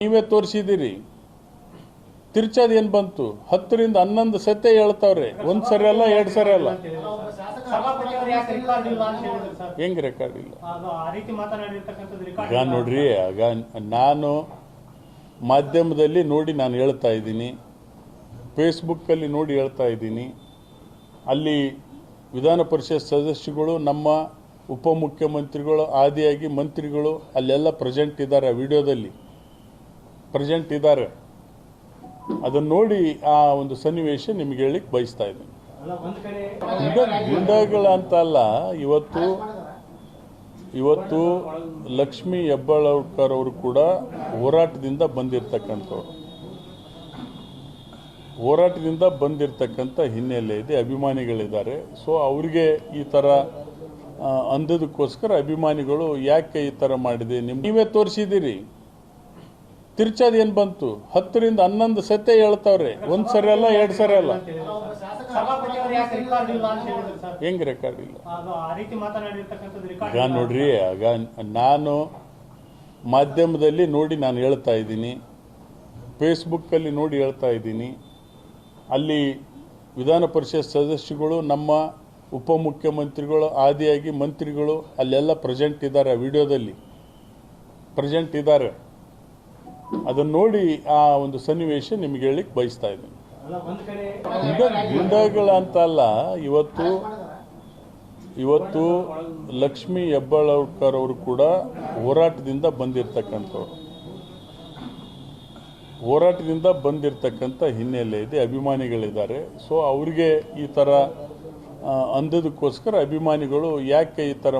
ನೀವೇ ತೋರಿಸಿದಿರಿ. ತಿರ್ಚೋದು ಏನು ಬಂತು? 10 ರಿಂದ 11 ಸತೆ ಹೇಳ್ತಾವ್ರೆ. ಒಂದು ಸರಿ ಅಲ್ಲ, 2 ಸರಿ ಅಲ್ಲ. ಹೆಂಗ್ ರೆಕಾರ್ಡ್ ಇಲ್ಲ? ಈಗ ನೋಡ್ರಿ, ಆಗ ನಾನು ಮಾಧ್ಯಮದಲ್ಲಿ ನೋಡಿ ನಾನು ಹೇಳ್ತಾ ಇದ್ದೀನಿ, ಫೇಸ್ಬುಕ್ಕಲ್ಲಿ ನೋಡಿ ಹೇಳ್ತಾ ಇದ್ದೀನಿ. ಅಲ್ಲಿ ವಿಧಾನ ಪರಿಷತ್ ಸದಸ್ಯಗಳು, ನಮ್ಮ ಉಪಮುಖ್ಯಮಂತ್ರಿಗಳು, ಆದಿಯಾಗಿ ಮಂತ್ರಿಗಳು ಅಲ್ಲೆಲ್ಲ ಪ್ರೆಸೆಂಟ್ ಇದ್ದಾರೆ, ವಿಡಿಯೋದಲ್ಲಿ ಪ್ರೆಸೆಂಟ್ ಇದ್ದಾರೆ. ಅದನ್ನು ನೋಡಿ ಆ ಒಂದು ಸನ್ನಿವೇಶ ನಿಮಗೆ ಹೇಳಿಕ್ಕೆ ಬಯಸ್ತಾ ಇದ್ದೀನಿ. ಗುಂಡಾಗಳ ಅಲ್ಲ, ಇವತ್ತು ಲಕ್ಷ್ಮೀ ಹೆಬ್ಬಾಳ್ಕರ್ ಅವರು ಕೂಡ ಹೋರಾಟದಿಂದ ಬಂದಿರತಕ್ಕಂಥ ಹಿನ್ನೆಲೆ ಇದೆ, ಅಭಿಮಾನಿಗಳಿದ್ದಾರೆ. ಸೊ ಅವ್ರಿಗೆ ಈ ಥರ ಅಂದದಕ್ಕೋಸ್ಕರ ಅಭಿಮಾನಿಗಳು ಯಾಕೆ ಈ ಥರ ಮಾಡಿದೆ, ನೀವೇ ತೋರಿಸಿದಿರಿ. ತಿರ್ಚೋದು ಏನು ಬಂತು? 10 ರಿಂದ 11 ಸತೆ ಹೇಳ್ತಾವ್ರೆ. ಒಂದು ಸರಿ ಅಲ್ಲ, 2 ಸರಿ ಅಲ್ಲ. ಹೆಂಗ್ ರೆಕಾರ್ಡ್ ಇಲ್ಲ? ಈಗ ನೋಡ್ರಿ, ಆಗ ನಾನು ಮಾಧ್ಯಮದಲ್ಲಿ ನೋಡಿ ನಾನು ಹೇಳ್ತಾ ಇದ್ದೀನಿ, ಫೇಸ್ಬುಕ್ಕಲ್ಲಿ ನೋಡಿ ಹೇಳ್ತಾ ಇದ್ದೀನಿ. ಅಲ್ಲಿ ವಿಧಾನ ಪರಿಷತ್ ಸದಸ್ಯಗಳು, ನಮ್ಮ ಉಪಮುಖ್ಯಮಂತ್ರಿಗಳು, ಆದಿಯಾಗಿ ಮಂತ್ರಿಗಳು ಅಲ್ಲೆಲ್ಲ ಪ್ರೆಸೆಂಟ್ ಇದ್ದಾರೆ, ವಿಡಿಯೋದಲ್ಲಿ ಪ್ರೆಸೆಂಟ್ ಇದ್ದಾರೆ. ಅದನ್ನು ನೋಡಿ ಆ ಒಂದು ಸನ್ನಿವೇಶ ನಿಮಗೆ ಹೇಳಿಕ್ಕೆ ಬಯಸ್ತಾ ಇದ್ದೀನಿ. ಗುಂಡಾಗಳ ಅಲ್ಲ, ಇವತ್ತು ಲಕ್ಷ್ಮೀ ಹೆಬ್ಬಾಳ್ಕರ್ ಅವರು ಕೂಡ ಹೋರಾಟದಿಂದ ಬಂದಿರತಕ್ಕಂಥ ಹಿನ್ನೆಲೆ ಇದೆ, ಅಭಿಮಾನಿಗಳಿದ್ದಾರೆ. ಸೊ ಅವ್ರಿಗೆ ಈ ಥರ ಅಂದದಕ್ಕೋಸ್ಕರ ಅಭಿಮಾನಿಗಳು ಯಾಕೆ ಈ ಥರ